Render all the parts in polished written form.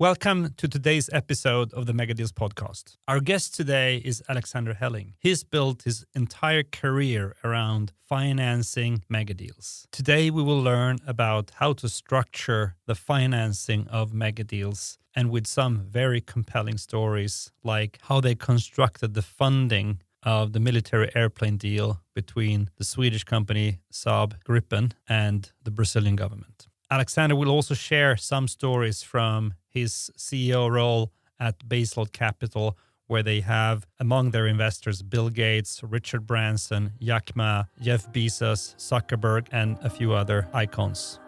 Welcome to today's episode of the Megadeals podcast. Our guest today is Alexander Helling. He's built his entire career around financing megadeals. Today we will learn about how to structure the financing of megadeals and with some very compelling stories like how they constructed the funding of the military airplane deal between the Swedish company Saab Gripen and the Brazilian government. Alexander will also share some stories from his CEO role at Baseload Capital, where they have among their investors Bill Gates, Richard Branson, Jack Ma, Jeff Bezos, Zuckerberg, and a few other icons.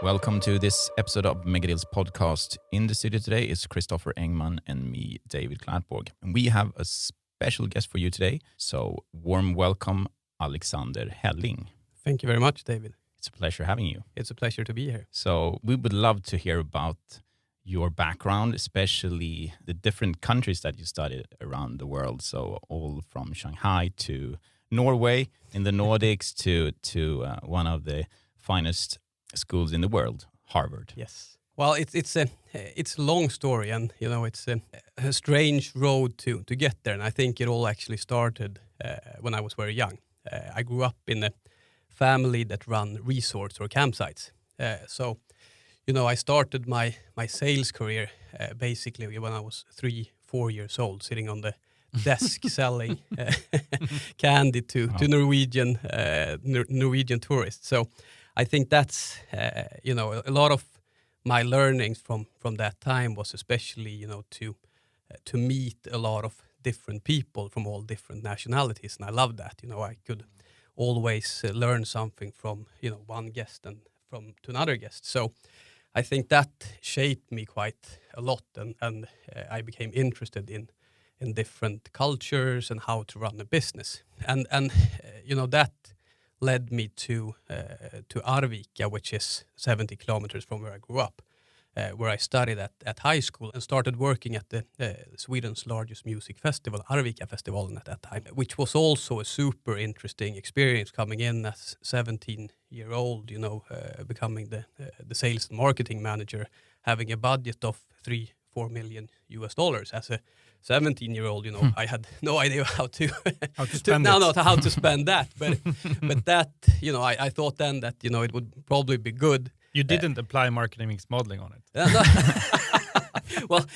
Welcome to this episode of Megadeals podcast. In the studio today is Christopher Engman and me, David Gladborg. And we have a special guest for you today. So warm welcome, Alexander Helling. Thank you very much, David. It's a pleasure having you. It's a pleasure to be here. So we would love to hear about your background, especially the different countries that you studied around the world. So all from Shanghai to Norway in the Nordics to one of the finest schools in the world, Harvard. Yes. Well, it's a long story, and it's a strange road to get there. And I think it all actually started when I was very young. I grew up in a family that run resorts or campsites. So I started my sales career basically when I was 3-4 years old, sitting on the desk selling candy to Norwegian tourists. So I think that's, a lot of my learnings from that time was especially, to meet a lot of different people from all different nationalities. And I love that. I could always learn something from, one guest and to another guest. So I think that shaped me quite a lot. And I became interested in different cultures and how to run a business. And that led me to Arvika, which is 70 kilometers from where I grew up, where I studied at high school and started working at the Sweden's largest music festival, Arvika Festival at that time, which was also a super interesting experience coming in as 17-year-old, becoming the sales and marketing manager, having a budget of $3-4 million as a 17-year-old, I had no idea how to spend that. But that, I thought then that, it would probably be good. You didn't apply marketing mix modeling on it. Well,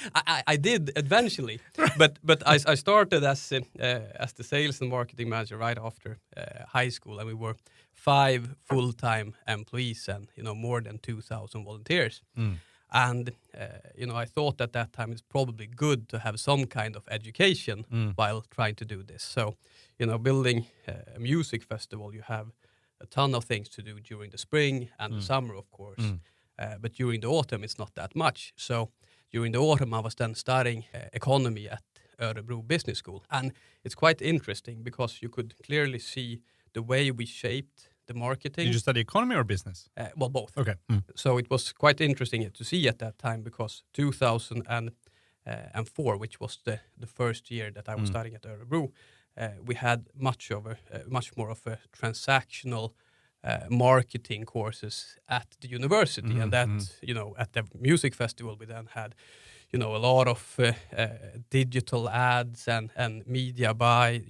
I did eventually, but I started as the sales and marketing manager right after high school, and we were 5 full-time employees and, more than 2,000 volunteers. And, I thought at that time it's probably good to have some kind of education while trying to do this. So, building a music festival, you have a ton of things to do during the spring and the summer, of course. But during the autumn, it's not that much. So during the autumn, I was then studying economy at Örebro Business School. And it's quite interesting because you could clearly see the way we shaped the marketing. Did you study economy or business? Well, both. Okay. So it was quite interesting to see at that time because 2004, which was the first year that I was studying at Örebro, we had much more of a transactional marketing courses at the university, and that at the music festival we then had a lot of digital ads and media buy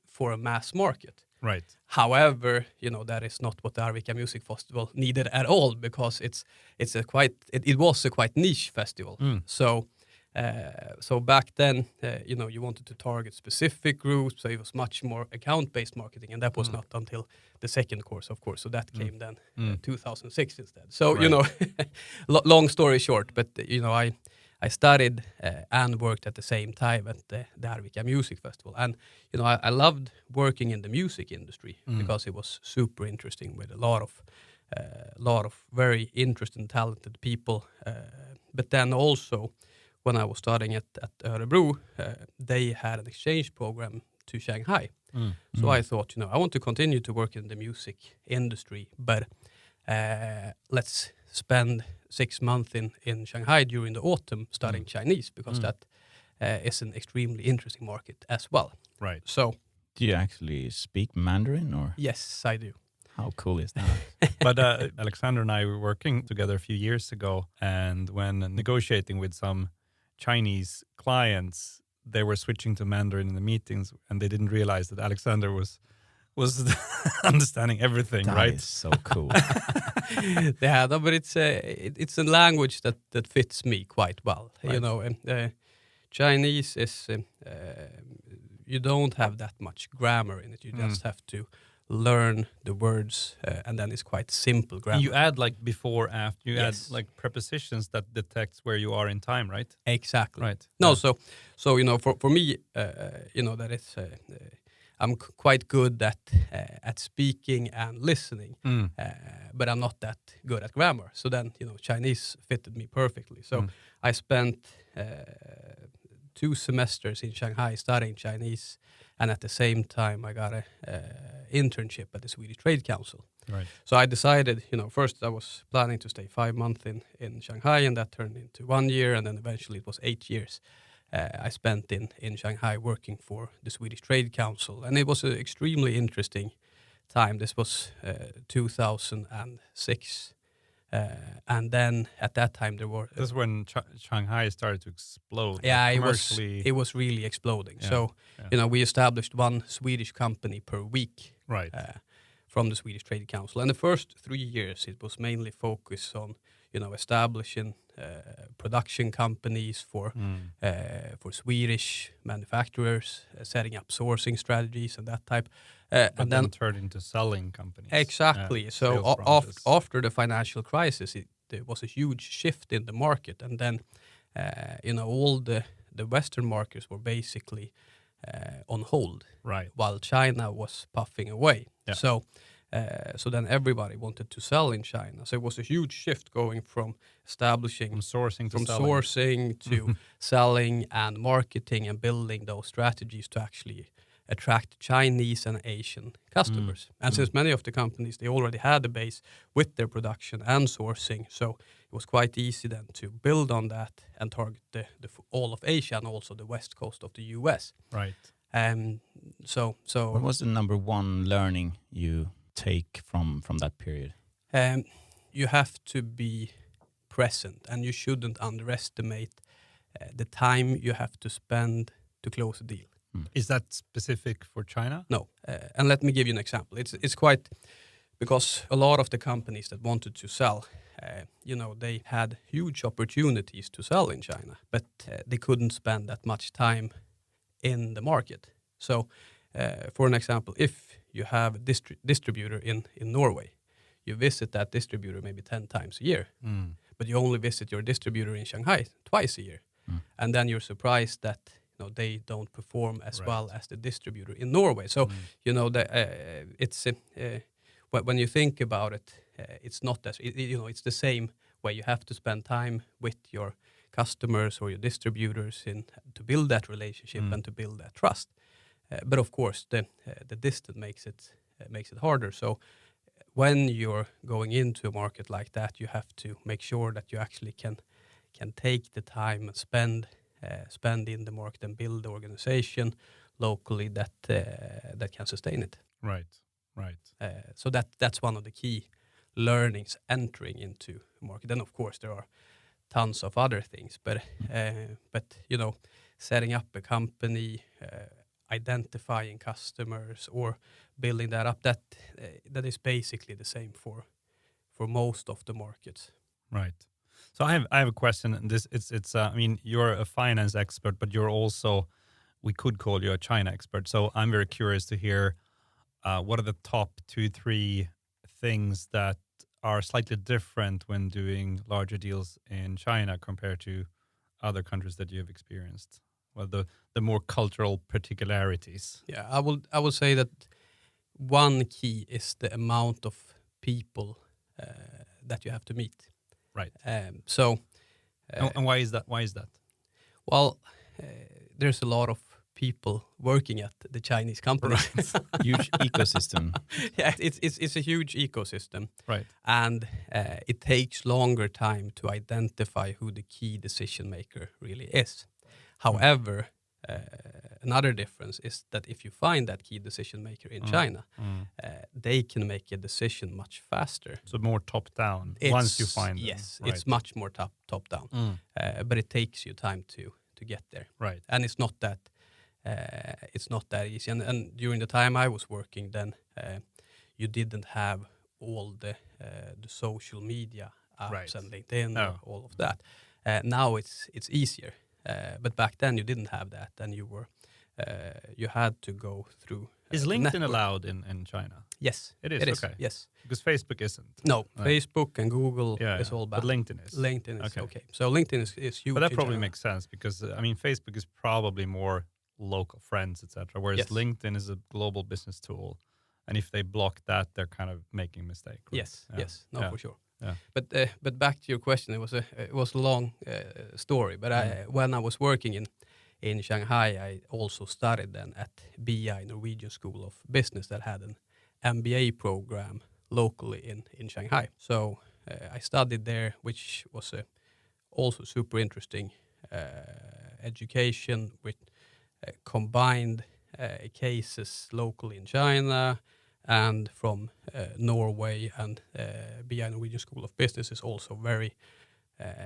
for a mass market. Right. However, that is not what the Arvika Music Festival needed at all, because it was a quite niche festival. So back then, you wanted to target specific groups, so it was much more account-based marketing, and that was not until the second course, of course. So that came then 2006 instead. So long story short, but I studied and worked at the same time at the Arvika Music Festival. And, I loved working in the music industry because it was super interesting with a lot of a lot of very interesting, talented people. But then also, when I was studying at Örebro, they had an exchange program to Shanghai. So I thought, I want to continue to work in the music industry, but let's spend 6 months in Shanghai during the autumn studying Chinese, because that is an extremely interesting market as well. Right. So, Do you actually speak Mandarin, or yes, I do. how cool is that? But Alexander and I were working together a few years ago, and when negotiating with some Chinese clients, they were switching to Mandarin in the meetings, and they didn't realize that Alexander was understanding everything, That right? is so cool. Yeah, no, but it's a language that fits me quite well. Right. Chinese is you don't have that much grammar in it. You just have to learn the words, and then it's quite simple grammar. And you add like before, after. You Yes. add like prepositions that detects where you are in time, right? Exactly. Right. No, Yeah. so for me, that is I'm quite good at speaking and listening, but I'm not that good at grammar. So then Chinese fitted me perfectly. So I spent 2 semesters in Shanghai studying Chinese, and at the same time I got a internship at the Swedish Trade Council. Right. So I decided, first I was planning to stay 5 months in Shanghai, and that turned into 1 year, and then eventually it was 8 years I spent in Shanghai working for the Swedish Trade Council. And it was an extremely interesting time. This was 2006. And then at that time there were... This is when Shanghai started to explode. Yeah, like, it was really exploding. Yeah, So, yeah. we established 1 Swedish company per week. Right. From the Swedish Trade Council. And the first 3 years, it was mainly focused on, establishing production companies for Swedish manufacturers, setting up sourcing strategies and that type. But then turned into selling companies. Exactly. So after the financial crisis, there was a huge shift in the market, and then all the Western markets were basically on hold, Right. while China was puffing away. Yeah. So then everybody wanted to sell in China. So it was a huge shift going from establishing, From sourcing to from selling. sourcing to selling and marketing and building those strategies to actually attract Chinese and Asian customers. And since many of the companies, they already had a base with their production and sourcing, so it was quite easy then to build on that and target the all of Asia and also the west coast of the US. Right. So What was the number one learning you take from that period? you have to be present, and you shouldn't underestimate the time you have to spend to close a deal. Is that specific for China? No. And let me give you an example. It's quite, because a lot of the companies that wanted to sell, they had huge opportunities to sell in China, but they couldn't spend that much time in the market. So, for an example, if you have a distributor in Norway, you visit that distributor maybe 10 times a year, but you only visit your distributor in Shanghai twice a year. And then you're surprised that they don't perform as well as the distributor in Norway. So, it's when you think about it, it's not as, it's the same way. You have to spend time with your customers or your distributors to build that relationship and to build that trust. But of course, the distance makes it harder. So when you're going into a market like that, you have to make sure that you actually can take the time and spend in the market and build the organization locally that can sustain it. Right. So that's one of the key learnings entering into a market. Then of course there are tons of other things, but setting up a company, identifying customers or building that up, that is basically the same for most of the markets. Right. So I have a question. And it's I mean, you're a finance expert, but you're also, we could call you a China expert. So I'm very curious to hear what are the top 2-3 things that are slightly different when doing larger deals in China compared to other countries that you have experienced? Well, the more cultural particularities. Yeah, I will say that one key is the amount of people that you have to meet. Right. So, And why is that? Why is that? well, there's a lot of people working at the Chinese companies. Huge ecosystem. Yeah, it's a huge ecosystem, Right. and it takes longer time to identify who the key decision maker really is. However, another difference is that if you find that key decision maker in China, they can make a decision much faster. So more top down once you find them. Yes, Right. it's much more top down, but it takes you time to get there. Right. And it's not that easy. And during the time I was working, then you didn't have all the social media apps Right. and LinkedIn, No. all of that. Now it's easier, but back then you didn't have that, and you had to go through. Is the LinkedIn network. allowed in China? Yes, It is. it is. Okay. Yes. Because Facebook isn't. No, Right. Facebook and Google is all bad. But LinkedIn is. LinkedIn is Okay. okay. So LinkedIn is huge. But that in probably China. makes sense because I mean Facebook is probably more local friends, etc. Whereas Yes. LinkedIn is a global business tool, and if they block that, they're kind of making a mistake. Right? Yes, Yeah. yes, no, Yeah. for sure. Yeah. But back to your question, it was a long story. But when I was working in Shanghai, I also studied then at BI, Norwegian School of Business, that had an MBA program locally in Shanghai. So I studied there, which was also super interesting education with combined cases locally in China and from Norway, and BI, Norwegian School of Business, is also very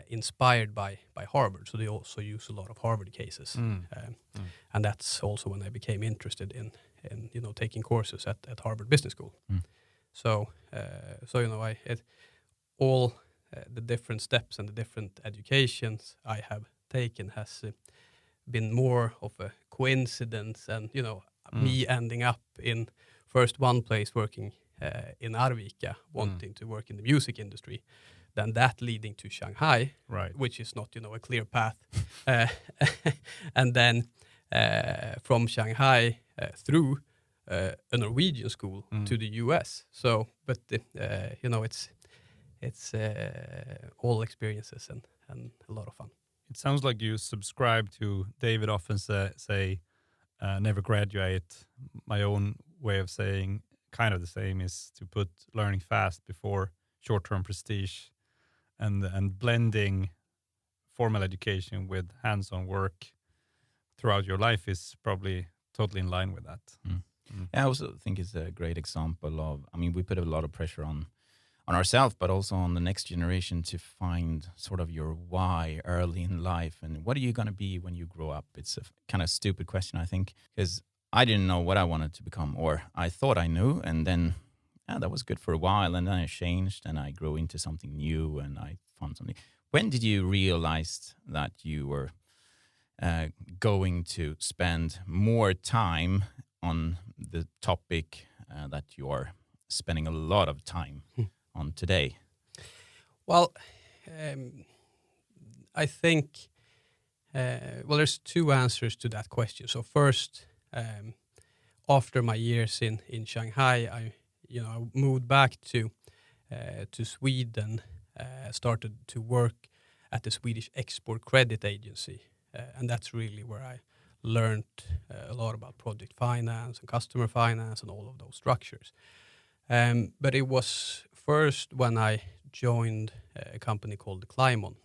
inspired by Harvard, so they also use a lot of Harvard cases, and that's also when I became interested in taking courses at Harvard Business School. So all the different steps and the different educations I have taken has been more of a coincidence, and me ending up in first one place working in Arvika, wanting to work in the music industry, then that leading to Shanghai, Right. which is not a clear path, and then from Shanghai through a Norwegian school to the US. So, but it's all experiences and a lot of fun. It sounds like you subscribe to David often say never graduate. My own way of saying kind of the same is to put learning fast before short-term prestige, and blending formal education with hands-on work throughout your life is probably totally in line with that. Yeah, I also think it's a great example of, I mean, we put a lot of pressure on ourselves, but also on the next generation to find sort of your why early in life. And what are you going to be when you grow up? It's a kind of stupid question, I think, because I didn't know what I wanted to become, or I thought I knew. And then that was good for a while. And then I changed and I grew into something new and I found something. When did you realize that you were going to spend more time on the topic that you are spending a lot of time on today? Well, I think there's two answers to that question. So first, after my years in Shanghai, I moved back to Sweden, started to work at the Swedish Export Credit Agency, and that's really where I learned a lot about project finance and customer finance and all of those structures. But it was first when I joined a company called Climon,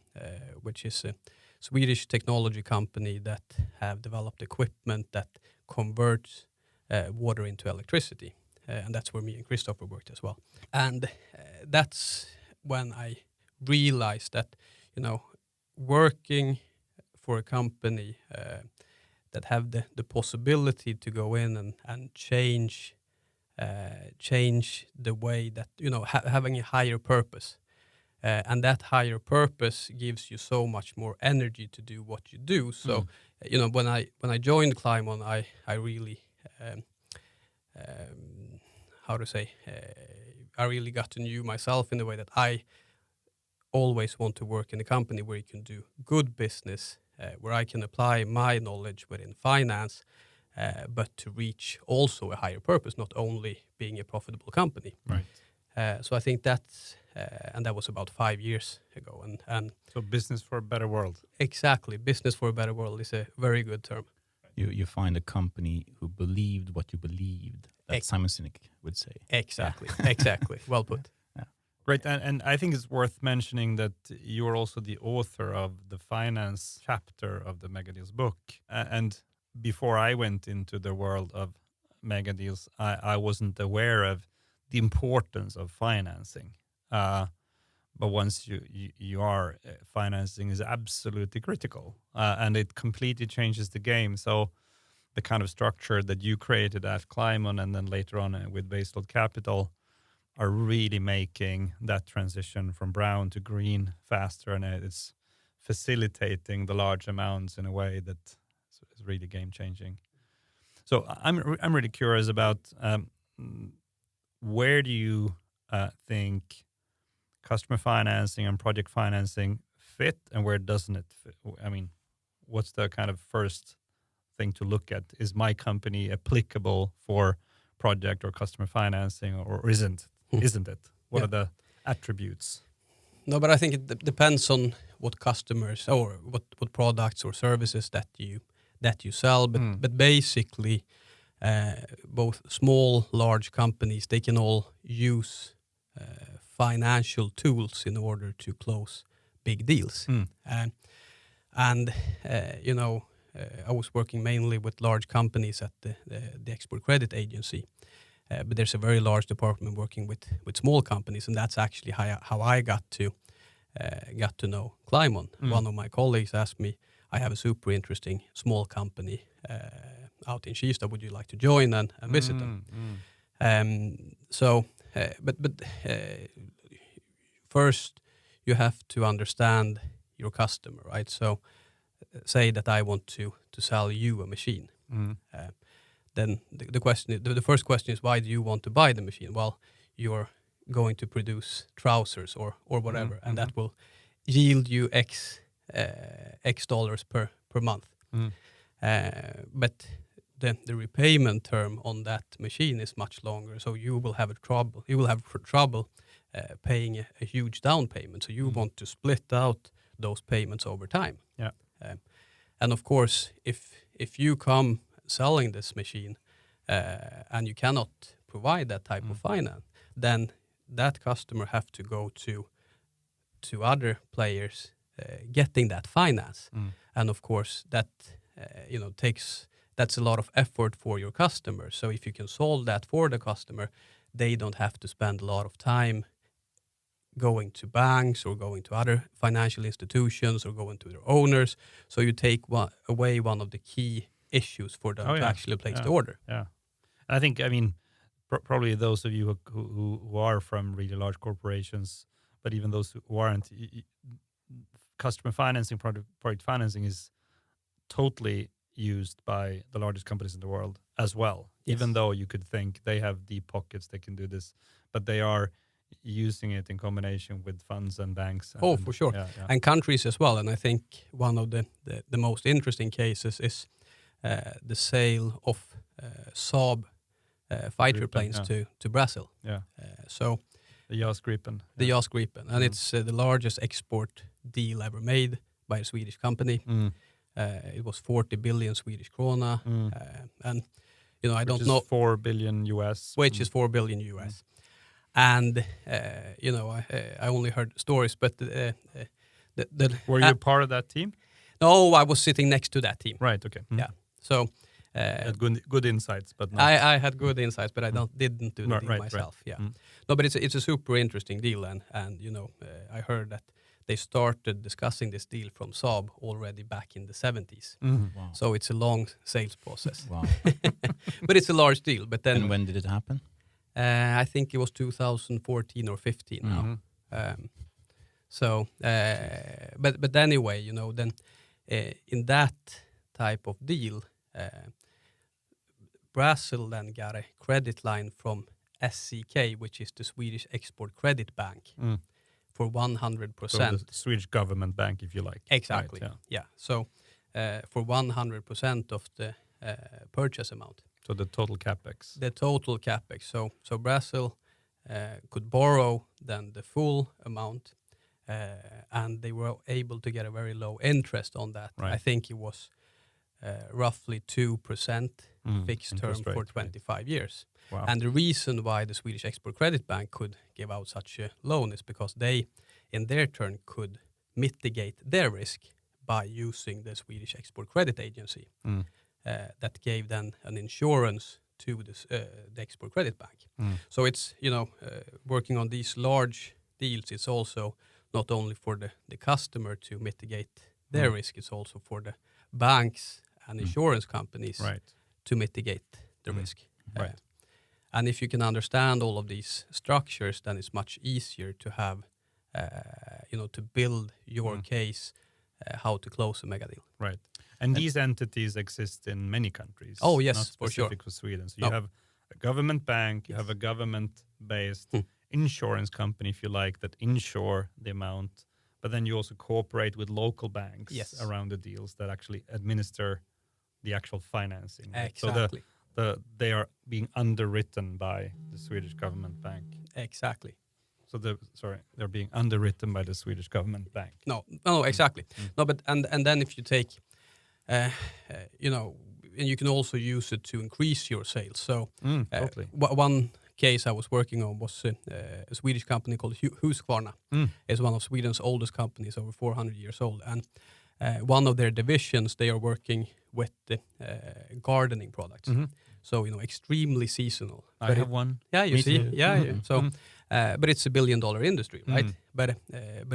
which is a Swedish technology company that have developed equipment that converts water into electricity. And that's where me and Christopher worked as well. And that's when I realized that, working for a company that have the possibility to go in and change the way that, having a higher purpose. And that higher purpose gives you so much more energy to do what you do. So, when I joined Climon, I really, I really got to know myself in the way that I always want to work in a company where you can do good business, where I can apply my knowledge within finance, but to reach also a higher purpose, not only being a profitable company. Right. So I think that's and that was about 5 years ago. And So business for a better world. exactly, business for a better world is a very good term. You find a company who believed what you believed. That Ex- Simon Sinek would say. Exactly, exactly. Well put. Great, and I think it's worth mentioning that you are also the author of the finance chapter of the Megadeals book. And before I went into the world of Megadeals, I wasn't aware of the importance of financing. But once you are, financing is absolutely critical, and it completely changes the game. So the kind of structure that you created at Climon and then later on with Baseload Capital are really making that transition from brown to green faster, and it's facilitating the large amounts in a way that is really game changing. So I'm really curious about where do you think customer financing and project financing fit, and where doesn't it fit? I mean, what's the kind of first thing to look at? Is my company applicable for project or customer financing, or isn't it? What are the attributes? No, but I think it depends on what customers or what products or services that you sell. But basically, both small, large companies, they can all use financial tools in order to close big deals. I was working mainly with large companies at the Export Credit Agency. But there's a very large department working with small companies, and that's actually how I got to know Climon. One of my colleagues asked me, I have a super interesting small company out in Kista. Would you like to join and visit them? But first you have to understand your customer, right? So say that I want to sell you a machine. Then the first question is, why do you want to buy the machine? Well, you're going to produce trousers or whatever, and that will yield you X dollars per month. But the repayment term on that machine is much longer, so you will have trouble paying a huge down payment. So you want to split out those payments over time. And of course, if you come selling this machine and you cannot provide that type of finance, then that customer have to go to other players getting that finance. And of course that that's a lot of effort for your customer. So if you can solve that for the customer, they don't have to spend a lot of time going to banks or going to other financial institutions or going to their owners. So you take away one of the key issues for them to actually place the order. Yeah, and I think, I mean, probably those of you who are from really large corporations, but even those who aren't, customer financing, project financing is totally used by the largest companies in the world as well. Yes. Even though you could think they have deep pockets, they can do this, but they are using it in combination with funds and banks. For sure. And countries as well. And I think one of the most interesting cases is the sale of Saab fighter planes to Brazil. So the JAS Gripen. The JAS Gripen. And it's the largest export deal ever made by a Swedish company. It was 40 billion Swedish krona. And, I don't know. 4 billion US. Which is 4 billion US. And, I only heard stories, but were you part of that team? No, I was sitting next to that team. Right. Okay. Yeah. So had good insights, but not. I had good insights, but I didn't do the deal myself. Right. Yeah. No, but it's a super interesting deal, and I heard that they started discussing this deal from Saab already back in the 70s. Wow. So it's a long sales process. Wow. But it's a large deal. But then, and when did it happen? I think it was 2014 or 15 now. But anyway, then in that type of deal, Brazil then got a credit line from SEK, which is the Swedish Export Credit Bank, for 100%. So the Swedish government bank, if you like. Exactly. Right, yeah. So for 100% of the purchase amount. So the total capex. The total capex. So Brazil could borrow then the full amount, and they were able to get a very low interest on that. Right. I think it was roughly 2% fixed term interest rate, for 25 years. Wow. And the reason why the Swedish Export Credit Bank could give out such a loan is because they, in their turn, could mitigate their risk by using the Swedish Export Credit Agency that gave then an insurance to the Export Credit Bank. So it's, working on these large deals, it's also not only for the customer to mitigate their risk, it's also for the banks and insurance companies to mitigate the risk. Right. And if you can understand all of these structures, then it's much easier to have, to build your case, how to close a mega deal. Right. And these entities exist in many countries. Oh, yes, not for sure. specific for Sweden. So you have a government bank, you have a government-based insurance company, if you like, that insure the amount. But then you also cooperate with local banks around the deals that actually administer the actual financing. Right? Exactly. So they are being underwritten by the Swedish government bank. Exactly. So they're being underwritten by the Swedish government bank. No, exactly. No, but and then if you take, and you can also use it to increase your sales. So totally. One case I was working on was a Swedish company called Husqvarna. It's one of Sweden's oldest companies, over 400 years old, and one of their divisions, they are working with gardening products. So extremely seasonal. I have one. Yeah, you Me see. too. Yeah. So, but it's $1 billion industry, right? But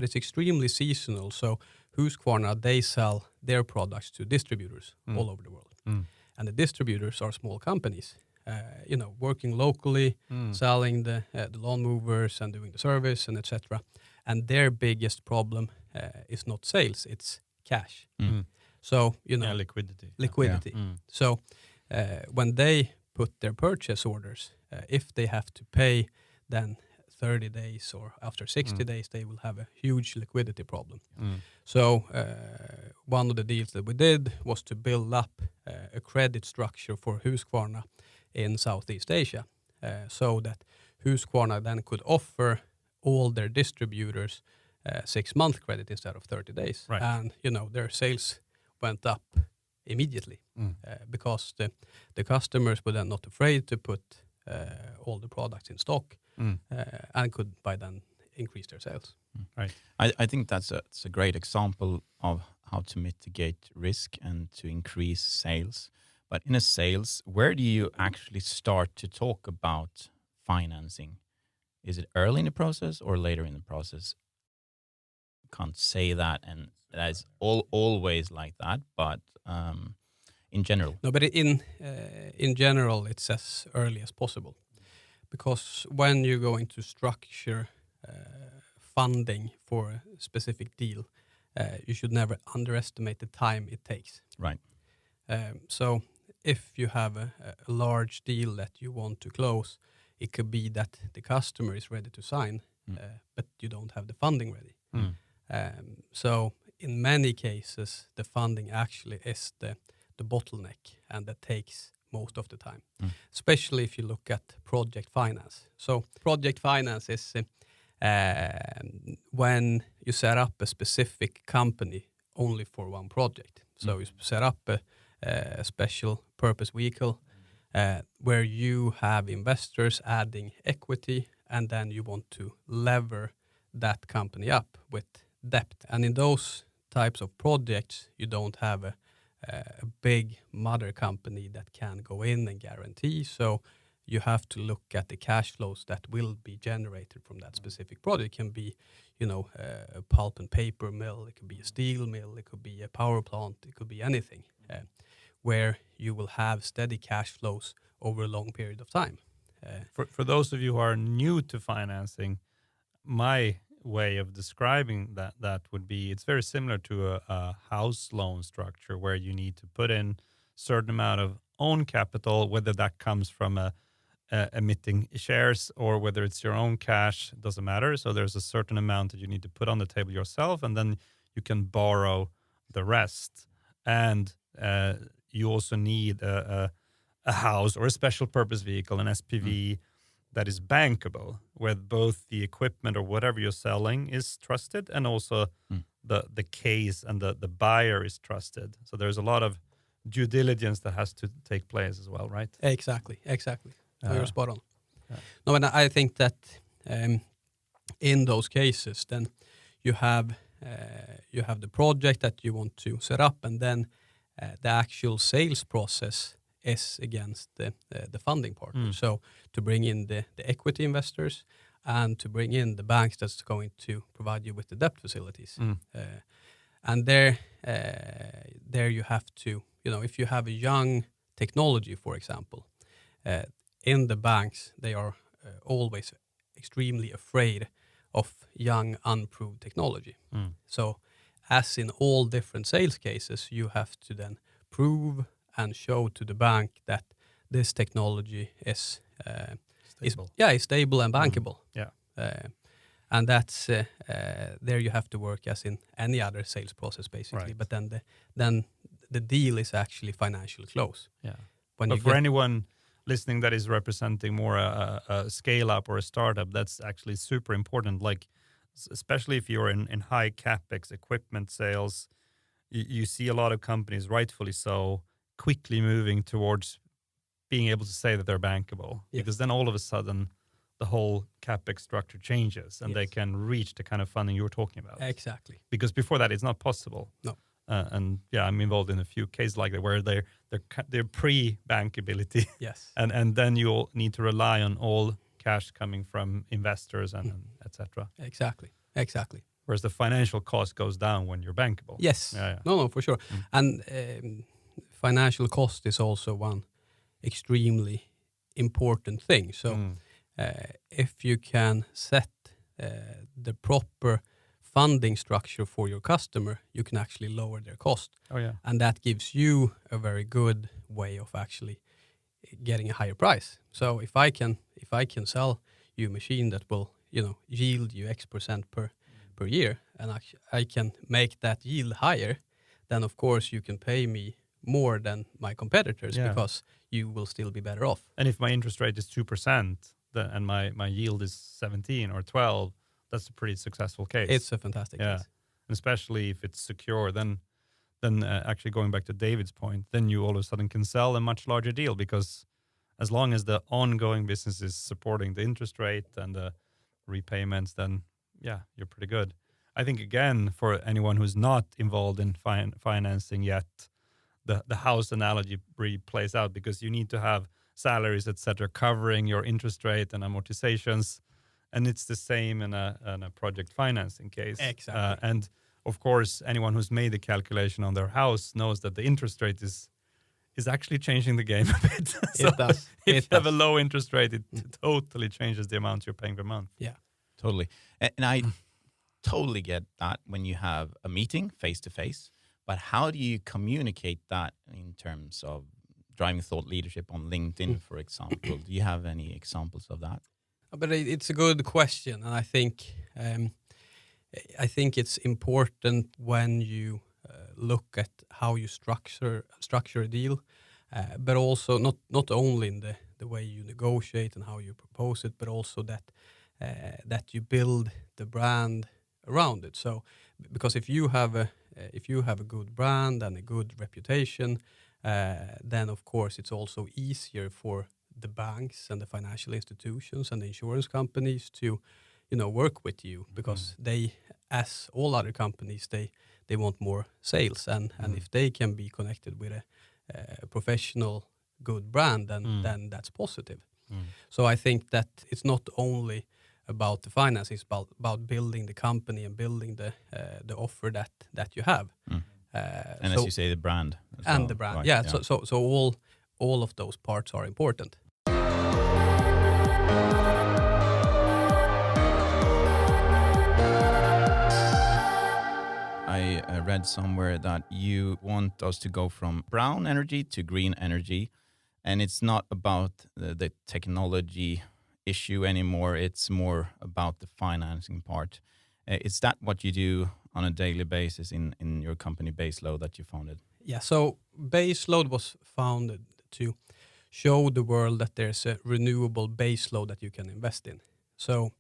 it's extremely seasonal. So Husqvarna, they sell their products to distributors all over the world, and the distributors are small companies, working locally, selling the lawn movers and doing the service and etc. And their biggest problem is not sales; it's cash. So liquidity. Liquidity. So when they put their purchase orders, if they have to pay then 30 days or after 60 days, they will have a huge liquidity problem. So one of the deals that we did was to build up a credit structure for Husqvarna in Southeast Asia, so that Husqvarna then could offer all their distributors 6-month credit instead of 30 days. Right. And their sales went up immediately because the customers were then not afraid to put all the products in stock and could by then increase their sales. Right. I think that's a great example of how to mitigate risk and to increase sales. But in a sales, where do you actually start to talk about financing? Is it early in the process or later in the process? Can't say that, and that is always like that. But in general, no. But in general, it's as early as possible, because when you're going to structure funding for a specific deal, you should never underestimate the time it takes. Right. So if you have a large deal that you want to close, it could be that the customer is ready to sign, but you don't have the funding ready. So in many cases, the funding actually is the bottleneck, and that takes most of the time, especially if you look at project finance. So project finance is when you set up a specific company only for one project. So you set up a special purpose vehicle where you have investors adding equity, and then you want to lever that company up with debt. And in those types of projects, you don't have a big mother company that can go in and guarantee. So you have to look at the cash flows that will be generated from that specific project. It can be, a pulp and paper mill, it could be a steel mill, it could be a power plant, it could be anything, where you will have steady cash flows over a long period of time. For those of you who are new to financing, my way of describing that would be, it's very similar to a house loan structure where you need to put in a certain amount of own capital, whether that comes from emitting shares or whether it's your own cash, it doesn't matter. So there's a certain amount that you need to put on the table yourself, and then you can borrow the rest. And you also need a house or a special purpose vehicle, an SPV, that is bankable, where both the equipment or whatever you're selling is trusted, and also the case and the buyer is trusted. So there's a lot of due diligence that has to take place as well, right? Exactly. So you're spot on. Yeah. No, and I think that in those cases, then you have the project that you want to set up, and then the actual sales process is against the funding partner. So to bring in the equity investors and to bring in the banks that's going to provide you with the debt facilities. And there you have to, if you have a young technology, for example, in the banks, they are always extremely afraid of young, unproved technology. So as in all different sales cases, you have to then prove and show to the bank that this technology is stable and bankable. And that's there you have to work as in any other sales process, basically. Right. But then the deal is actually financially close. But for anyone listening that is representing more a scale up or a startup, that's actually super important. Like, especially if you're in high capex equipment sales, you see a lot of companies, rightfully so, quickly moving towards being able to say that they're bankable, because then all of a sudden the whole capex structure changes and they can reach the kind of funding you were talking about. Exactly. Because before that, it's not possible. No. And I'm involved in a few cases like that where they're pre-bankability. Yes. and then you need to rely on all cash coming from investors and etc. Exactly. Whereas the financial cost goes down when you're bankable. Yes. No, for sure. And financial cost is also one extremely important thing. So if you can set the proper funding structure for your customer, you can actually lower their cost. And that gives you a very good way of actually getting a higher price. So if I can sell you a machine that will, yield you X% per year, and I can make that yield higher, then of course you can pay me more than my competitors because you will still be better off. And if my interest rate is 2% and my yield is 17 or 12, that's a pretty successful case. It's a fantastic case. And especially if it's secure, then actually going back to David's point, then you all of a sudden can sell a much larger deal, because as long as the ongoing business is supporting the interest rate and the repayments, then you're pretty good. I think, again, for anyone who's not involved in financing yet, the house analogy really plays out, because you need to have salaries, etc., covering your interest rate and amortizations, and it's the same in a project financing case. Exactly. And of course, anyone who's made the calculation on their house knows that the interest rate is actually changing the game a bit. So it does. If you have a low interest rate, it totally changes the amount you're paying per month. Yeah, totally. And I totally get that when you have a meeting face to face. But how do you communicate that in terms of driving thought leadership on LinkedIn, for example? Do you have any examples of that? But it's a good question, and I think it's important when you look at how you structure a deal, but also not only in the way you negotiate and how you propose it, but also that you build the brand around it. So, because if you have a good brand and a good reputation, then of course it's also easier for the banks and the financial institutions and the insurance companies to, work with you, because they, as all other companies, they want more sales, and if they can be connected with a professional, good brand, then that's positive. So I think that it's not only about the finance, it's about building the company and building the offer that you have. And as you say, the brand. And well, the brand, right, So all of those parts are important. I read somewhere that you want us to go from brown energy to green energy, and it's not about the technology issue anymore. It's more about the financing part. Is that what you do on a daily basis in your company Baseload that you founded? Yeah, so Baseload was founded to show the world that there's a renewable baseload that you can invest in. So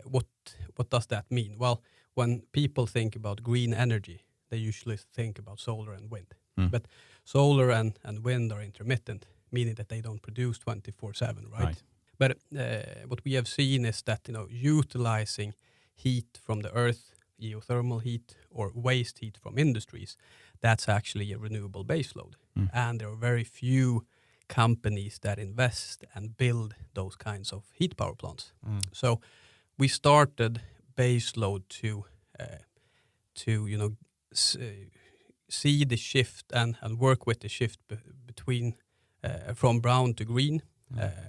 what does that mean? Well, when people think about green energy, they usually think about solar and wind. But solar and wind are intermittent, meaning that they don't produce 24/7, right? But what we have seen is that utilizing heat from the earth, geothermal heat or waste heat from industries, that's actually a renewable baseload. And there are very few companies that invest and build those kinds of heat power plants. So we started baseload to see the shift and work with the shift between from brown to green,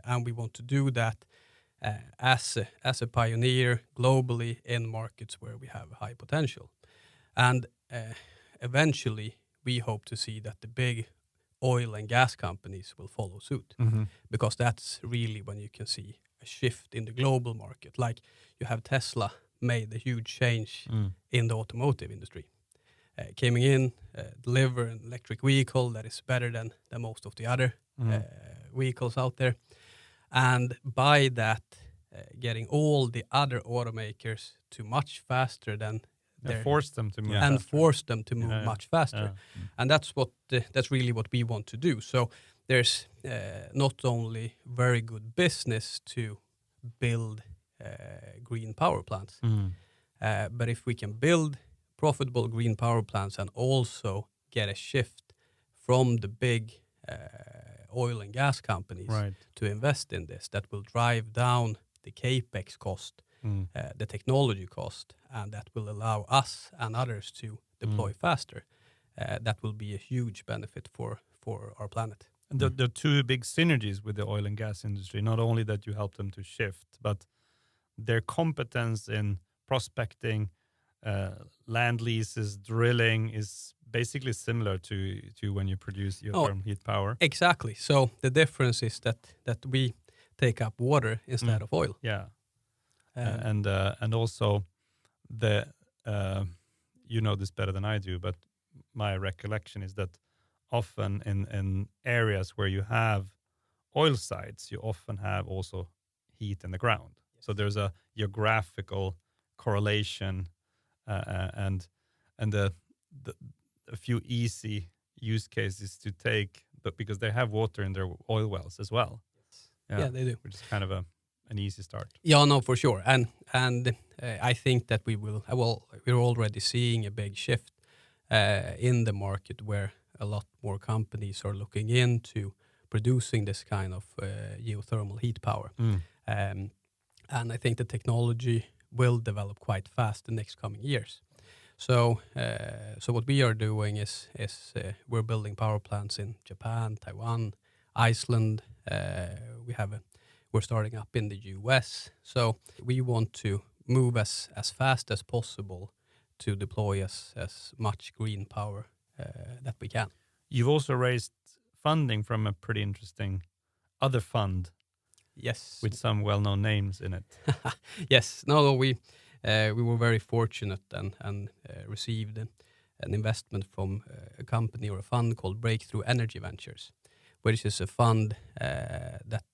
and we want to do that as a pioneer globally in markets where we have high potential. And eventually, we hope to see that the big oil and gas companies will follow suit, because that's really when you can see a shift in the global market. Like you have Tesla made a huge change in the automotive industry. Coming in, deliver an electric vehicle that is better than most of the other vehicles out there. And by that, getting all the other automakers to much faster than force them to move and faster. Force them to move much faster. And that's really what we want to do. So there's not only very good business to build green power plants, but if we can build profitable green power plants and also get a shift from the big oil and gas companies to invest in this, that will drive down the capex cost, the technology cost, and that will allow us and others to deploy faster. That will be a huge benefit for our planet. And there are two big synergies with the oil and gas industry. Not only that you help them to shift, but their competence in prospecting, land leases, drilling is basically similar to when you produce your thermal heat power. Exactly. So the difference is that we take up water instead of oil. Yeah. And also you know this better than I do, but my recollection is that often in areas where you have oil sites, you often have also heat in the ground. So there's a geographical correlation and a few easy use cases to take, but because they have water in their oil wells as well. Yeah, they do. Which is kind of an easy start. Yeah, no, for sure. And I think that we will. Well, we're already seeing a big shift in the market where a lot more companies are looking into producing this kind of geothermal heat power. And I think the technology will develop quite fast the next coming years. So what we are doing is we're building power plants in Japan, Taiwan, Iceland. We're starting up in the US. So we want to move as fast as possible to deploy as much green power that we can. You've also raised funding from a pretty interesting other fund. Yes. With some well-known names in it. Yes. No, we were very fortunate and received an investment from a company or a fund called Breakthrough Energy Ventures, which is a fund that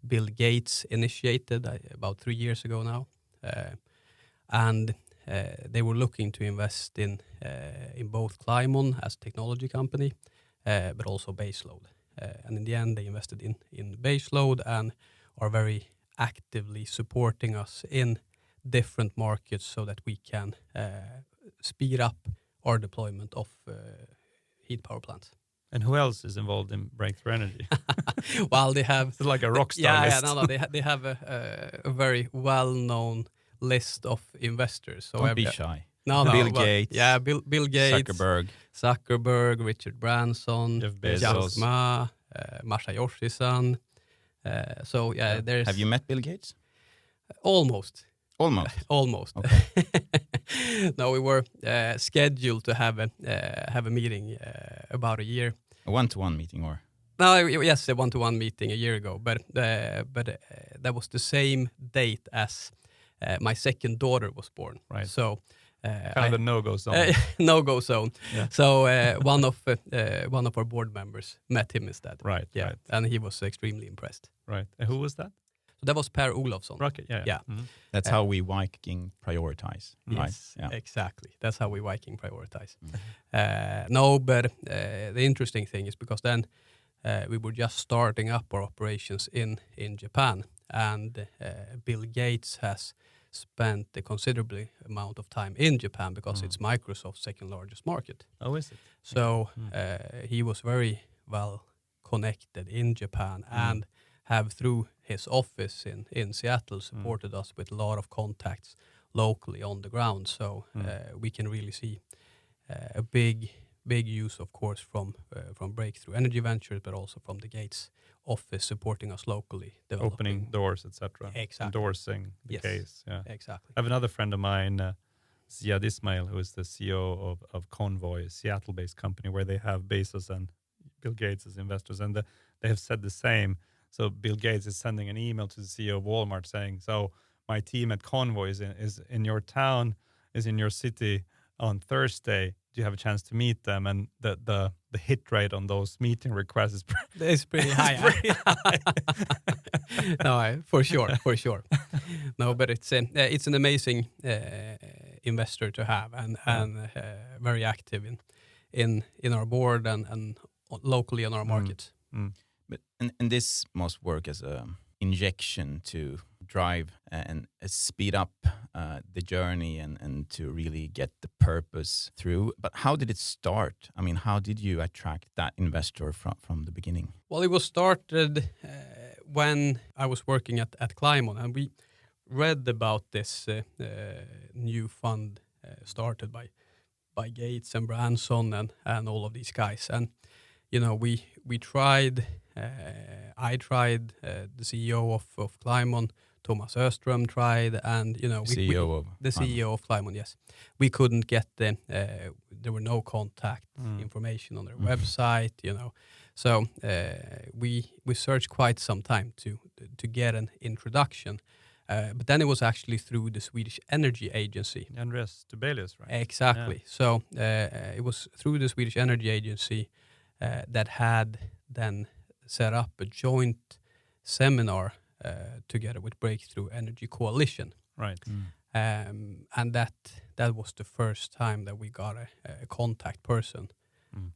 Bill Gates initiated about 3 years ago now. And they were looking to invest in both Climon as a technology company, but also Baseload. And in the end, they invested in Baseload and are very actively supporting us in different markets so that we can speed up our deployment of heat power plants. And who else is involved in Breakthrough Energy? Well, they have... It's like a rock star list. They have a very well-known list of investors. So don't be shy. Bill Gates. Yeah, Bill Gates. Zuckerberg, Richard Branson, Jeff Bezos. Jack Ma, Masayoshi-san. So yeah, there's... Have you met Bill Gates? Almost. Okay. No, we were scheduled to have a meeting about a year. A one-to-one meeting, or? No, yes, a one-to-one meeting a year ago, but that was the same date as my second daughter was born. Right. So kind of a no-go zone. No-go zone. Yeah. So one of our board members met him instead. Right. Yeah, Right. and he was extremely impressed. Right. And who was that? So that was Per Olofsson. Rocket. Yeah. Yeah. Mhm. That's how we Viking prioritize, right? Yes, Yeah. exactly. That's how we Viking prioritize. No, but the interesting thing is because then we were just starting up our operations in Japan, and Bill Gates has spent a considerable amount of time in Japan because it's Microsoft's second largest market. Oh, is it? So he was very well connected in Japan and have through his office in Seattle supported us with a lot of contacts locally on the ground. So we can really see a big use, of course, from Breakthrough Energy Ventures, but also from the Gates office supporting us locally, Opening doors, etc. Exactly. Endorsing the case. Yeah. Exactly. I have another friend of mine, Ziad Ismail, who is the CEO of Convoy, a Seattle-based company where they have Bezos and Bill Gates as investors, and they have said the same. So Bill Gates is sending an email to the CEO of Walmart saying, "So my team at Convoy is in your town, is in your city on Thursday. Do you have a chance to meet them?" And the hit rate on those meeting requests is It's pretty high. No, for sure. No, but it's an amazing investor to have, and very active in our board and locally in our market. But and this must work as a injection to drive and speed up the journey and to really get the purpose through. But how did it start? I mean, how did you attract that investor from the beginning? Well, it was started when I was working at Climon, and we read about this new fund started by Gates and Branson and all of these guys. And we tried. I tried. The CEO of Climon, Thomas Öström, tried, and the CEO of Climon. Yes, we couldn't get there were no contact information on their website. So we searched quite some time to get an introduction. But then it was actually through the Swedish Energy Agency. Andreas Tubelius, right? Exactly. Yeah. So it was through the Swedish Energy Agency that had then set up a joint seminar together with Breakthrough Energy Coalition. Right. And that was the first time that we got a contact person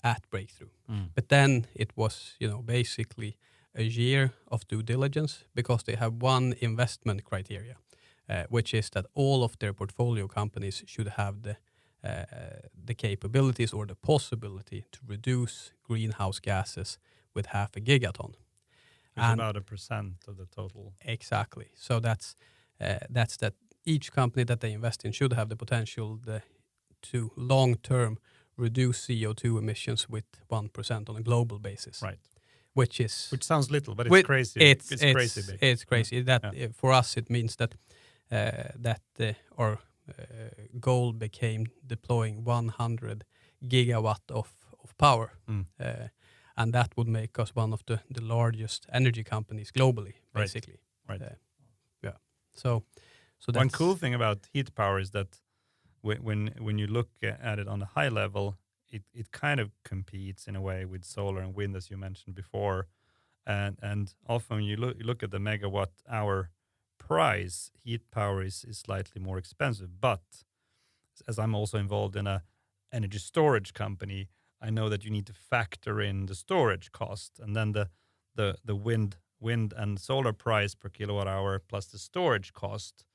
at Breakthrough. But then it was, basically a year of due diligence because they have one investment criteria, which is that all of their portfolio companies should have the capabilities or the possibility to reduce greenhouse gases with 0.5 gigaton. It's about 1% of the total. Exactly. So that's that each company that they invest in should have the potential to long-term reduce CO2 emissions with 1% on a global basis. Right. Which sounds little, but it's crazy. It's crazy big. It's crazy. For us, it means that our goal became deploying 100 gigawatt of power, and that would make us one of the largest energy companies globally, basically. Right. Yeah. So that's one cool thing about heat power is that when you look at it on a high level, it kind of competes in a way with solar and wind, as you mentioned before, and often when you look at the megawatt hour price, heat power is slightly more expensive. But as I'm also involved in a energy storage company, I know that you need to factor in the storage cost, and then the wind and solar price per kilowatt hour plus the storage cost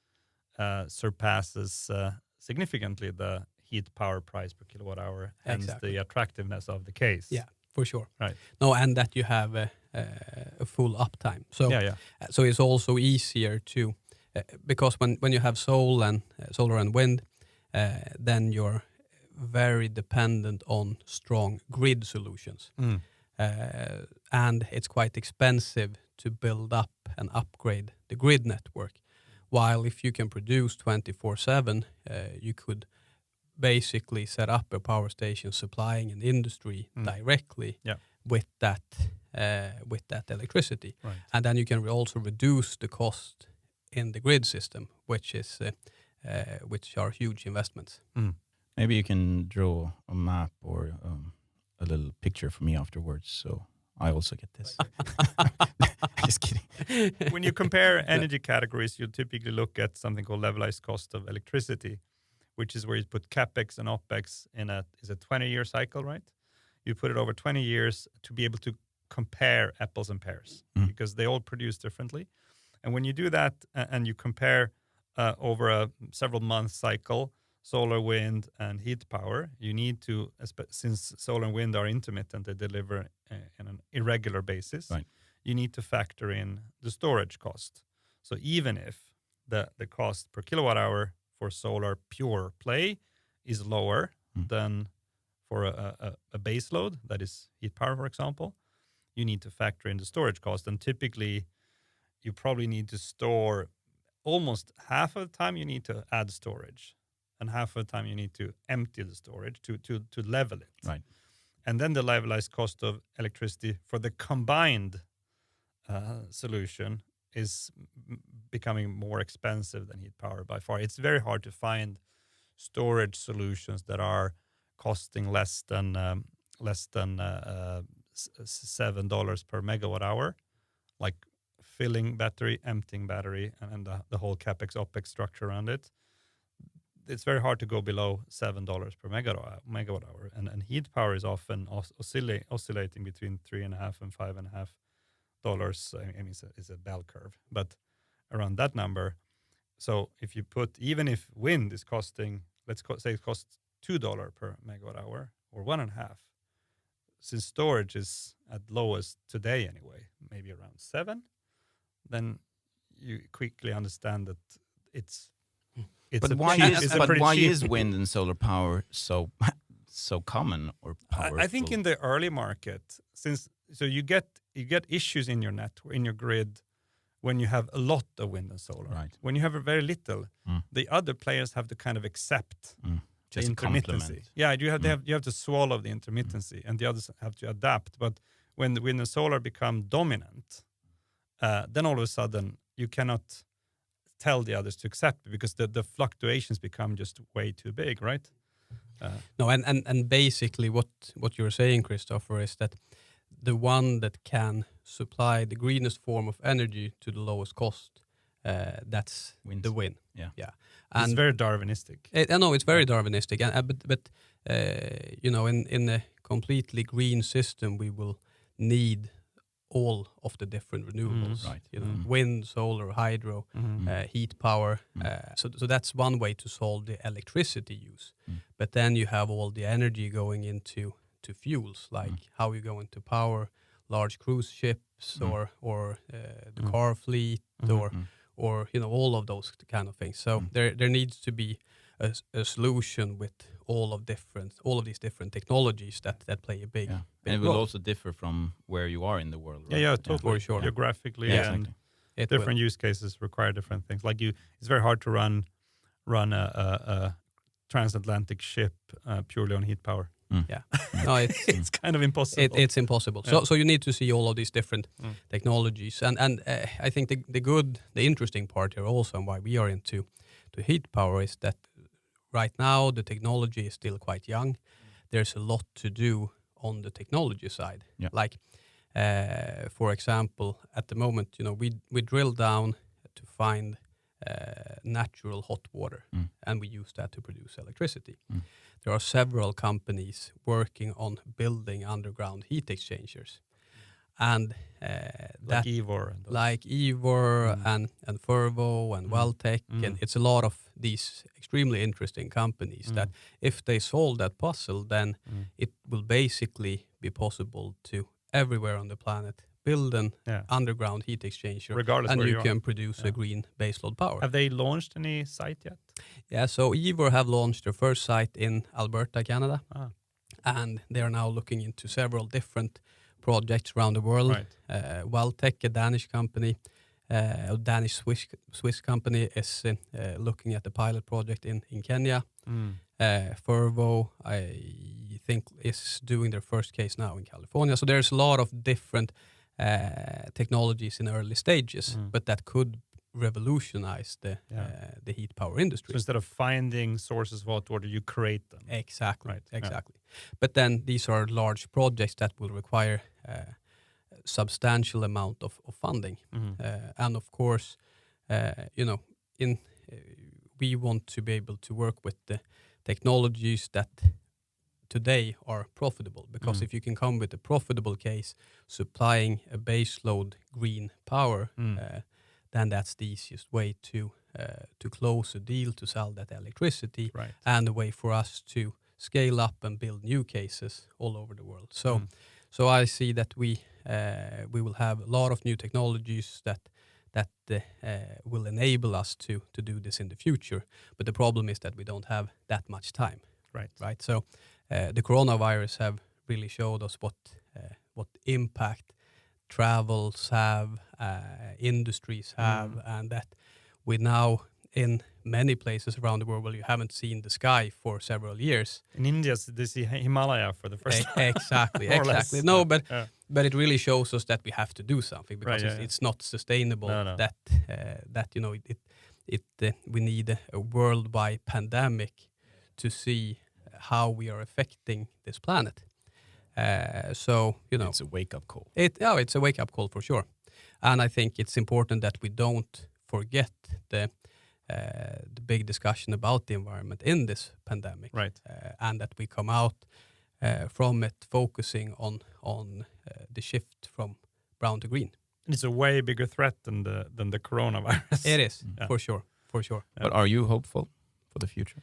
surpasses significantly the heat power price per kilowatt hour, hence the attractiveness of the case. Yeah, for sure. Right. No, and that you have a full uptime. So so it's also easier to because when you have solar and wind, then you're very dependent on strong grid solutions, and it's quite expensive to build up and upgrade the grid network. While if you can produce 24/7, you could basically set up a power station supplying an industry directly with that electricity, and then you can also reduce the cost in the grid system, which is which are huge investments. Maybe you can draw a map or a little picture for me afterwards, so I also get this. Just kidding. When you compare energy categories, you typically look at something called levelized cost of electricity, which is where you put capex and opex in a 20-year cycle, right? You put it over 20 years to be able to compare apples and pears because they all produce differently. And when you do that and you compare over a several month cycle, solar, wind, and heat power, you need to, since solar and wind are intermittent, they deliver on an irregular basis, right. You need to factor in the storage cost. So even if the cost per kilowatt hour for solar pure play is lower than for a base load, that is heat power, for example, you need to factor in the storage cost. And typically, you probably need to store almost half of the time you need to add storage, and half of the time you need to empty the storage to level it. Right. And then the levelized cost of electricity for the combined solution is becoming more expensive than heat power by far. It's very hard to find storage solutions that are costing less than $7 per megawatt hour, like filling battery, emptying battery, and the whole capex opex structure around it. It's very hard to go below $7 per megawatt hour, and heat power is often oscillating between $3.5 and $5.5. I mean, it's a bell curve, but around that number. So if you put, even if wind is costing, say it costs $2 per megawatt hour or 1.5, since storage is at lowest today anyway, maybe around 7, then you quickly understand that it's But why is wind and solar power so common or powerful? I think in the early market, you get issues in your network, in your grid, when you have a lot of wind and solar. Right. When you have very little, the other players have to kind of accept the Just intermittency. Yeah, you have to swallow the intermittency, and the others have to adapt. But when the wind and solar become dominant, then all of a sudden you cannot tell the others to accept it because the fluctuations become just way too big, right? No, and basically what you're saying, Christopher, is that the one that can supply the greenest form of energy to the lowest cost, that's the win. Yeah. And it's very Darwinistic. I know it's very Darwinistic, but in a completely green system, we will need all of the different renewables, right? Wind, solar, hydro, heat power. So that's one way to solve the electricity use. But then you have all the energy going into fuels, like how you're going to power large cruise ships or the car fleet or all of those kind of things. So there needs to be a solution with all of these different technologies that play a big and it role. will also differ from where you are in the world, right? Yeah, totally. For sure. Geographically, exactly. It different will. use cases require different things. Like it's very hard to run a transatlantic ship purely on heat power. Yeah, no, it's kind of impossible. It's impossible. So you need to see all of these different technologies, and I think the interesting part here also, and why we are into heat power, is that right now the technology is still quite young. There's a lot to do on the technology side. Yeah. Like, for example, at the moment, we drill down to find natural hot water, and we use that to produce electricity. There are several companies working on building underground heat exchangers, and like Ivor, and Fervo and Welltech, and it's a lot of these extremely interesting companies that if they solve that puzzle, then it will basically be possible to everywhere on the planet build an underground heat exchanger, regardless and where you you can are. produce a green baseload power. Have they launched any site yet? Yeah, so Ivor have launched their first site in Alberta, Canada, and they are now looking into several different projects around the world. Right. Welltech, a Danish company, a Danish-Swiss company, is looking at the pilot project in Kenya. Fervo, I think, is doing their first case now in California. So there's a lot of different technologies in early stages, but that could revolutionize the heat power industry. So instead of finding sources of hot water, you create them. Exactly, Right, exactly. But then these are large projects that will require substantial amount of funding. And of course, we want to be able to work with the technologies that today are profitable, because if you can come with a profitable case supplying a baseload green power, then that's the easiest way to close a deal, to sell that electricity, Right. and a way for us to scale up and build new cases all over the world. So I see that we will have a lot of new technologies that will enable us to do this in the future. But the problem is that we don't have that much time. Right. So the coronavirus have really showed us what impact travels have, industries have, and that we now in many places around the world where you haven't seen the sky for several years. In India, they see Himalaya for the first time. Exactly, More or exactly. less. No, but it really shows us that we have to do something, because it's not sustainable. No. That we need a worldwide pandemic to see how we are affecting this planet. So it's a wake-up call. It's a wake-up call for sure, and I think it's important that we don't forget the big discussion about the environment in this pandemic, Right. And that we come out from it focusing on the shift from brown to green. And it's a way bigger threat than the coronavirus. It is, for sure. But are you hopeful for the future?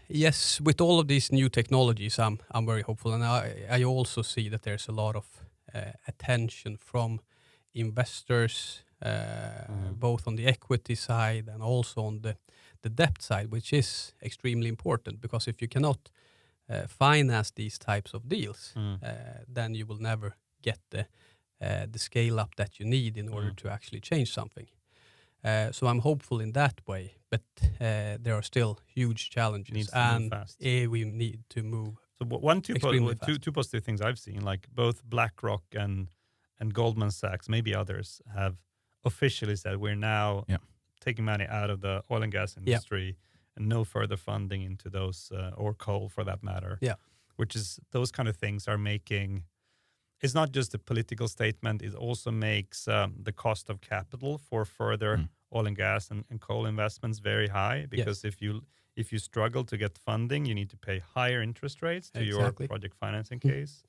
Yes, with all of these new technologies, I'm very hopeful, and I also see that there's a lot of attention from investors, both on the equity side and also on the debt side, which is extremely important, because if you cannot finance these types of deals, then you will never get the scale up that you need in order to actually change something. So I'm hopeful in that way, but there are still huge challenges, and we need to move. So two positive things I've seen, like both BlackRock and Goldman Sachs, maybe others, have officially said we're now taking money out of the oil and gas industry and no further funding into those or coal for that matter. Yeah, which is those kind of things are making. It's not just a political statement. It also makes the cost of capital for further oil and gas and coal investments very high, because if you struggle to get funding, you need to pay higher interest rates to your project financing case,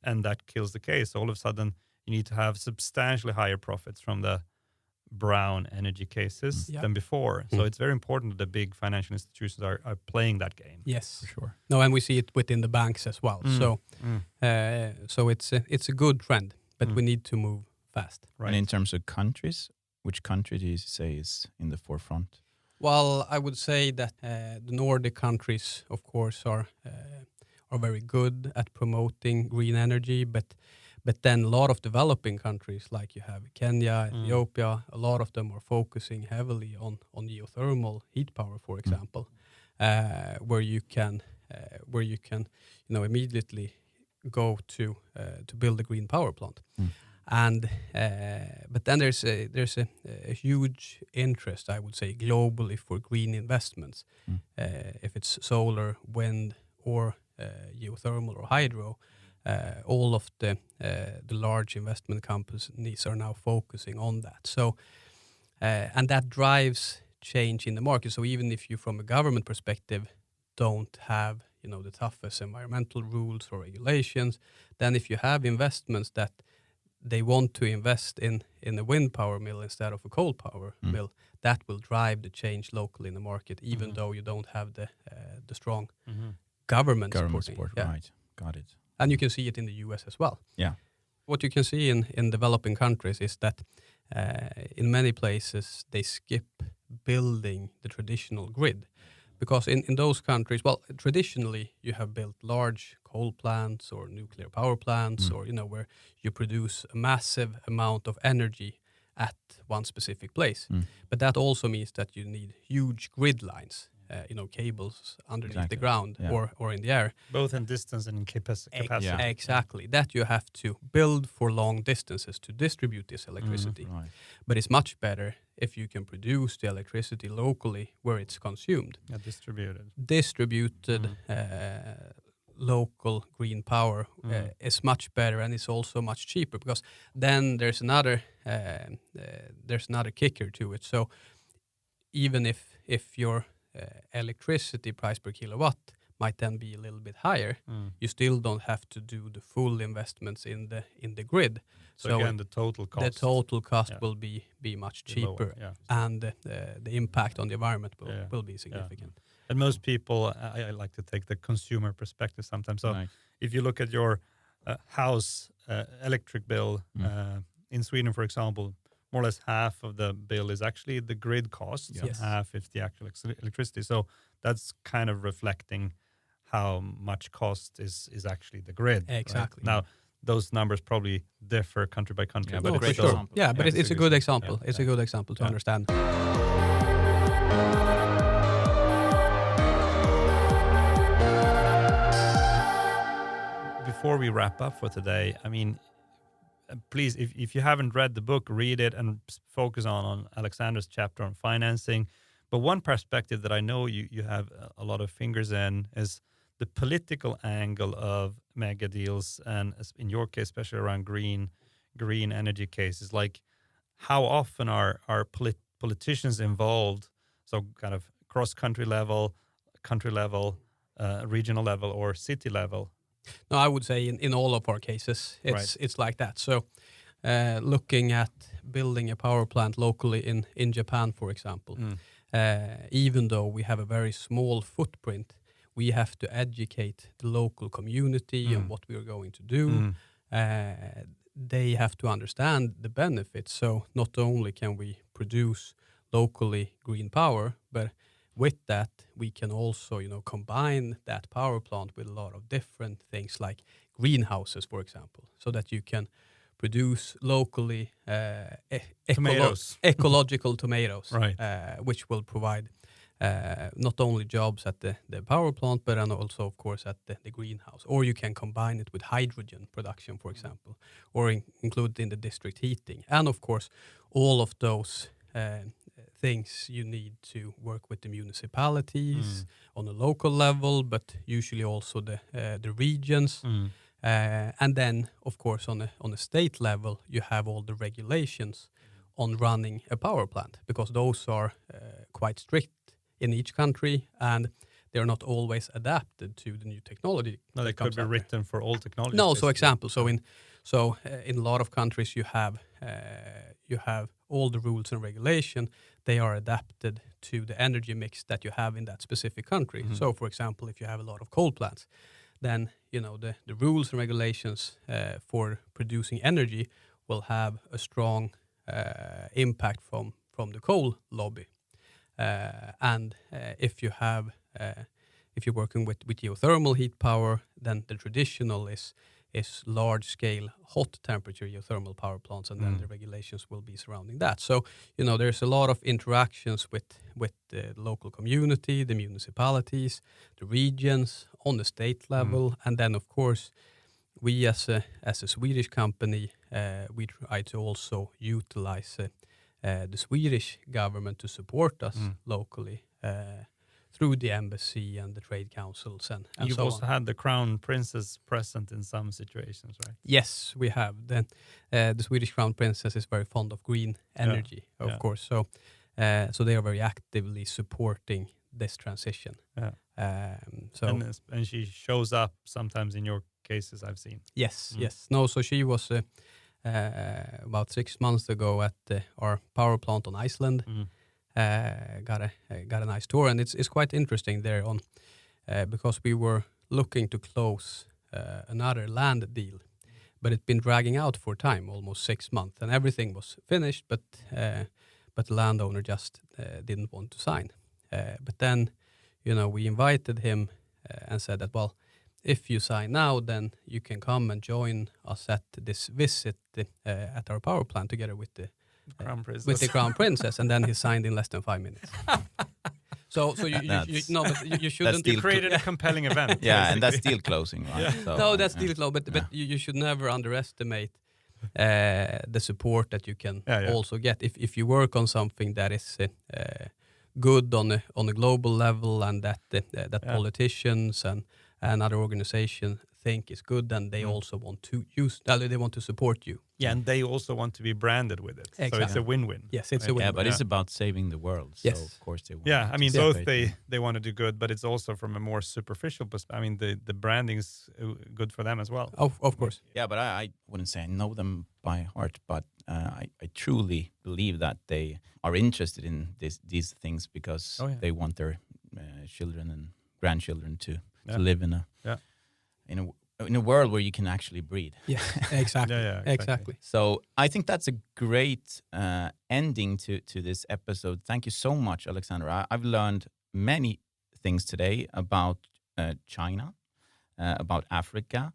and that kills the case. All of a sudden, you need to have substantially higher profits from the brown energy cases than before. So it's very important that the big financial institutions are playing that game. Yes, for sure. No, and we see it within the banks as well. So it's a good trend, but we need to move fast. Right. And in terms of countries, which country do you say is in the forefront? Well, I would say that the Nordic countries, of course, are very good at promoting green energy, but then a lot of developing countries, like you have Kenya, Ethiopia, a lot of them are focusing heavily on geothermal heat power, for example, where you can immediately go to build a green power plant. And but then there's a huge interest, I would say, globally for green investments. If it's solar, wind, or geothermal or hydro, all of the large investment companies are now focusing on that. So and that drives change in the market. So even if you, from a government perspective, don't have the toughest environmental rules or regulations, then if you have investments that they want to invest in a wind power mill instead of a coal power mill, that will drive the change locally in the market, even though you don't have the strong government support. Right, got it. And you can see it in the US as well. Yeah. What you can see in developing countries is that in many places they skip building the traditional grid. Because in those countries, well, traditionally you have built large coal plants or nuclear power plants, or where you produce a massive amount of energy at one specific place. But that also means that you need huge grid lines cables underneath the Exactly. ground or in the air. Both in distance and in capacity. Yeah. Exactly. That you have to build for long distances to distribute this electricity. Right. But it's much better if you can produce the electricity locally where it's consumed. Yeah, distributed. Distributed local green power is much better, and it's also much cheaper, because then there's another kicker to it. So even if your electricity price per kilowatt might then be a little bit higher, you still don't have to do the full investments in the grid. So again, the total cost. Will be much Be lower, cheaper, and the impact on the environment will be significant. And most people, I like to take the consumer perspective sometimes. So if you look at your house electric bill in Sweden, for example, more or less half of the bill is actually the grid costs, and half is the actual electricity. So that's kind of reflecting how much cost is actually the grid. Exactly. Right? Now, those numbers probably differ country by country. But for sure. Yeah, but it's a good example. It's a good example to understand. Before we wrap up for today, I mean, please, if you haven't read the book, read it and focus on Alexander's chapter on financing. But one perspective that I know you have a lot of fingers in is the political angle of mega deals, and in your case, especially around green energy cases. Like, how often are politicians involved? So kind of cross-country level, country level, regional level, or city level? No, I would say in all of our cases, it's like that. So looking at building a power plant locally in Japan, for example, even though we have a very small footprint, we have to educate the local community on what we are going to do. They have to understand the benefits. So not only can we produce locally green power, but with that, we can also, combine that power plant with a lot of different things like greenhouses, for example, so that you can produce locally ecological tomatoes, which will provide not only jobs at the power plant, but also, of course, at the greenhouse. Or you can combine it with hydrogen production, for example, or include it in the district heating. And, of course, all of those things you need to work with the municipalities on a local level, but usually also the regions. And then, of course, on a state level, you have all the regulations on running a power plant, because those are quite strict in each country, and they're not always adapted to the new technology. No, they could be written for all technologies. No, so example, in a lot of countries you have all the rules and regulation. They are adapted to the energy mix that you have in that specific country. So, for example, if you have a lot of coal plants, then the rules and regulations for producing energy will have a strong impact from the coal lobby. And if you're working with geothermal heat power, then the traditional is large-scale hot temperature geothermal power plants, and then the regulations will be surrounding that. So, there's a lot of interactions with the local community, the municipalities, the regions, on the state level, and then, of course, we as a Swedish company, we try to also utilize the Swedish government to support us locally through the embassy and the trade councils and You've so also on. had the crown princess present in some situations, right? Yes, we have. The Swedish crown princess is very fond of green energy, of course. So they are very actively supporting this transition. And she shows up sometimes in your cases, I've seen. Yes. No, so she was about 6 months ago at our power plant on Iceland. Got a nice tour, and it's quite interesting there on because we were looking to close another land deal, but it'd been dragging out for time, almost 6 months, and everything was finished, but the landowner just didn't want to sign. But then, we invited him and said that, well, if you sign now, then you can come and join us at this visit at our power plant together with the Crown princess. with the crown princess, and then he signed in less than 5 minutes. So no, but you shouldn't. deal You created a compelling event. Yeah, and that's basically. deal closing, right? Yeah. So, No, that's deal close, but you should never underestimate the support that you can also get if you work on something that is good on a global level, and that politicians and other organizations think is good, and they also want to they want to support you. Yeah, and they also want to be branded with it. Exactly. So it's a win-win. Yes, it's a Yeah, win-win. but it's about saving the world. So Yes. of course they want. Yeah, I mean, to both separate they want to do good, but it's also from a more superficial perspective. I mean, the branding's good for them as well. Of course. Yeah, but I wouldn't say I know them by heart, but I truly believe that they are interested in these things because they want their children and grandchildren to live in a world where you can actually breed. Yeah, exactly. Exactly. So I think that's a great ending to this episode. Thank you so much, Alexander. I've learned many things today about China, about Africa,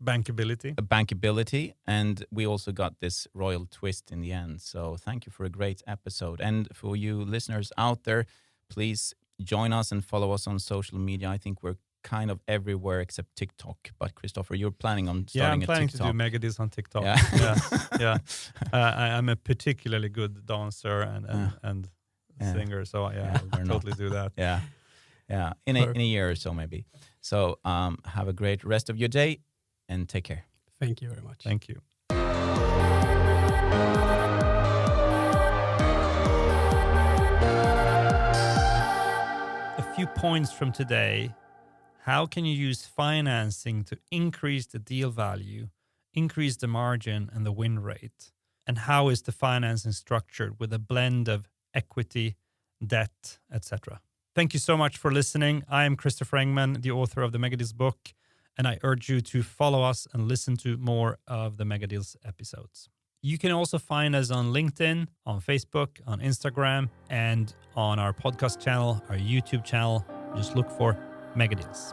bankability, and we also got this royal twist in the end. So thank you for a great episode. And for you listeners out there, please join us and follow us on social media. I think we're kind of everywhere except TikTok. But Christopher, you're planning on starting I'm planning a TikTok. to do Megadeals on TikTok. Yeah. I'm a particularly good dancer and singer, so I'll totally do that. Yeah. In a year or so maybe. So have a great rest of your day and take care. Thank you very much. Thank you. A few points from today. How can you use financing to increase the deal value, increase the margin and the win rate? And how is the financing structured with a blend of equity, debt, etc.? Thank you so much for listening. I am Christopher Engman, the author of the Megadeals book, and I urge you to follow us and listen to more of the Megadeals episodes. You can also find us on LinkedIn, on Facebook, on Instagram, and on our podcast channel, our YouTube channel. Just look for Megadeals.